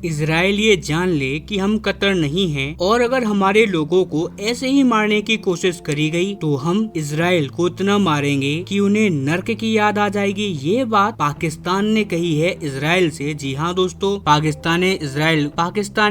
Israel ये जान ले कि हम कतर नहीं हैं और अगर हमारे लोगों को ऐसे ही मारने की कोशिश करी गई तो हम इजराइल को इतना मारेंगे कि उन्हें नर्क की याद आ जाएगी। ये बात पाकिस्तान ने कही है इजराइल से। जी हाँ दोस्तों, पाकिस्तान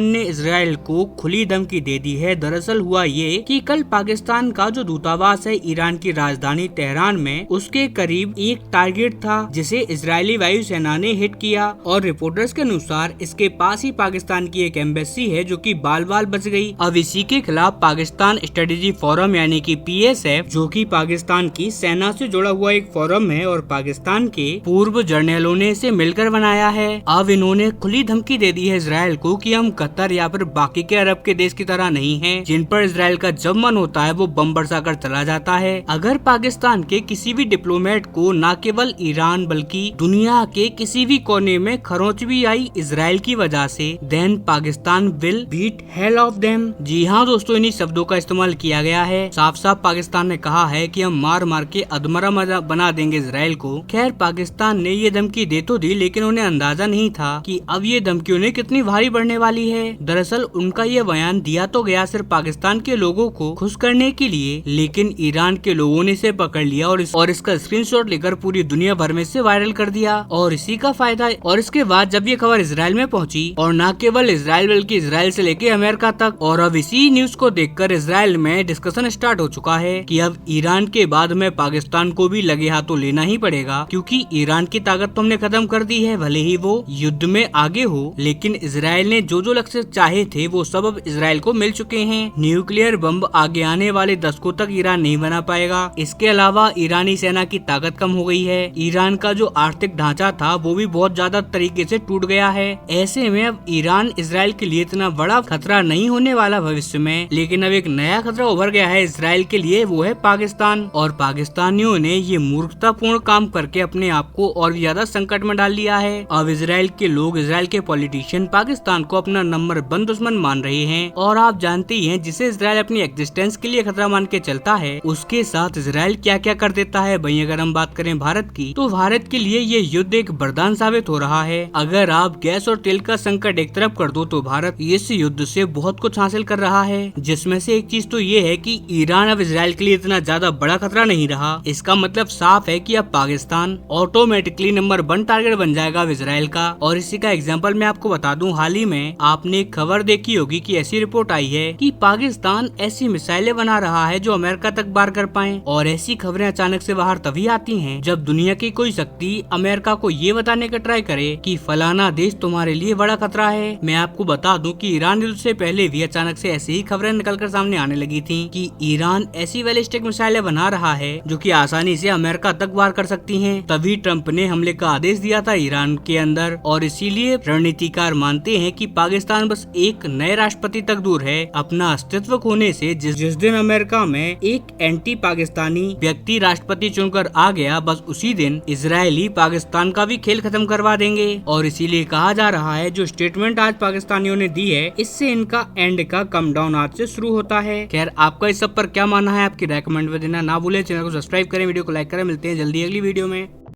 ने इजराइल को खुली धमकी दे दी है। दरअसल हुआ ये कि कल पाकिस्तान का जो दूतावास है ईरान की राजधानी तेहरान में, उसके करीब एक टारगेट था जिसे इजरायली वायुसेना ने हिट किया और रिपोर्टर्स के अनुसार इसके पास ही पाकिस्तान की एक एम्बेसी है जो कि बाल बाल बच गई। अब इसी के खिलाफ पाकिस्तान स्ट्रेटेजी फोरम यानी कि PSF, जो कि पाकिस्तान की सेना से जुड़ा हुआ एक फोरम है और पाकिस्तान के पूर्व जर्नलों ने इसे मिलकर बनाया है। अब इन्होंने खुली धमकी दे दी है इजराइल को कि हम कतर या फिर बाकी के अरब के देश की तरह नहीं हैं, जिन पर इजराइल का जब मन होता है वो बम बरसाकर चला जाता है। अगर पाकिस्तान के किसी भी डिप्लोमेट को न केवल ईरान बल्कि दुनिया के किसी भी कोने में खरोंच भी आई इजराइल की वजह से, then Pakistan will beat hell of them. जी हाँ दोस्तों, इन्हीं शब्दों का इस्तेमाल किया गया है। साफ साफ पाकिस्तान ने कहा है कि हम मार मार के अधमरा बना देंगे इजराइल को। खैर, पाकिस्तान ने ये धमकी दे तो दी, लेकिन उन्हें अंदाजा नहीं था कि अब ये धमकी उन्हें कितनी भारी पड़ने वाली है। दरअसल उनका ये बयान दिया तो गया सिर्फ पाकिस्तान के लोगों को खुश करने के लिए, लेकिन ईरान के लोगों ने इसे पकड़ लिया और इसका स्क्रीनशॉट लेकर पूरी दुनिया भर में से वायरल कर दिया। और इसी का फायदा, और इसके बाद जब ये खबर इजराइल में पहुंची, और न केवल इजराइल बल्कि इजराइल से लेके अमेरिका तक, और अब इसी न्यूज को देखकर इजराइल में डिस्कशन स्टार्ट हो चुका है कि अब ईरान के बाद में पाकिस्तान को भी लगे हाथों लेना ही पड़ेगा, क्योंकि ईरान की ताकत तो हमने खत्म कर दी है। भले ही वो युद्ध में आगे हो, लेकिन इजराइल ने जो जो लक्ष्य चाहे थे वो सब अब इजराइल को मिल चुके हैं। न्यूक्लियर बम आगे आने वाले दशकों तक ईरान नहीं बना पाएगा। इसके अलावा ईरानी सेना की ताकत कम हो गई है। ईरान का जो आर्थिक ढांचा था वो भी बहुत ज्यादा तरीके से टूट गया है। ऐसे में अब ईरान इजराइल के लिए इतना बड़ा खतरा नहीं होने वाला भविष्य में, लेकिन अब एक नया खतरा उभर गया है इजराइल के लिए, वो है पाकिस्तान। और पाकिस्तानियों ने ये मूर्खतापूर्ण काम करके अपने आप को और ज्यादा संकट में डाल लिया है। अब इजराइल के लोग, इजराइल के पॉलिटिशियन पाकिस्तान को अपना नंबर 1 दुश्मन मान रहे हैं। और आप जानते ही हैं, जिसे इजराइल अपनी एग्जिस्टेंस के लिए खतरा मान के चलता है, उसके साथ इजराइल क्या क्या कर देता है। भाई अगर हम बात करें भारत की, तो भारत के लिए ये युद्ध एक वरदान साबित हो रहा है। अगर आप गैस और तेल का संकट एक तरफ कर दो तो भारत इस युद्ध से बहुत कुछ हासिल कर रहा है, जिसमें से एक चीज तो ये है कि ईरान अब इजराइल के लिए इतना ज्यादा बड़ा खतरा नहीं रहा। इसका मतलब साफ है कि अब पाकिस्तान ऑटोमेटिकली नंबर 1 टारगेट बन जाएगा इजराइल का। और इसी का एग्जाम्पल मैं आपको बता दूं, हाल ही में आपने एक खबर देखी होगी कि ऐसी रिपोर्ट आई है कि पाकिस्तान ऐसी मिसाइलें बना रहा है जो अमेरिका तक पार कर पाएं। और ऐसी खबरें अचानक से बाहर तभी आती हैं जब दुनिया की कोई शक्ति अमेरिका को ये बताने का ट्राई करे कि फलाना देश तुम्हारे लिए बड़ा खतरा है। मैं आपको बता दूं कि ईरान युद्ध से पहले भी अचानक से ऐसी ही खबरें निकलकर सामने आने लगी थी कि ईरान ऐसी बैलिस्टिक मिसाइलें बना रहा है जो कि आसानी से अमेरिका तक वार कर सकती हैं। तभी ट्रंप ने हमले का आदेश दिया था ईरान के अंदर। और इसीलिए रणनीतिकार मानते हैं कि पाकिस्तान बस एक नए राष्ट्रपति तक दूर है अपना अस्तित्व खोने से। जिस दिन अमेरिका में एक एंटी पाकिस्तानी व्यक्ति राष्ट्रपति चुनकर आ गया, बस उसी दिन इजरायली पाकिस्तान का भी खेल खत्म करवा देंगे। और इसीलिए कहा जा रहा है जो स्टेटमेंट आज पाकिस्तानियों ने दी है, इससे इनका एंड का कम डाउन आज से शुरू होता है। खैर, आपका इस सब पर क्या मानना है, आपकी राय कमेंट में देना ना भूलें। चैनल को सब्सक्राइब करें, वीडियो को लाइक करें। मिलते हैं जल्दी अगली वीडियो में।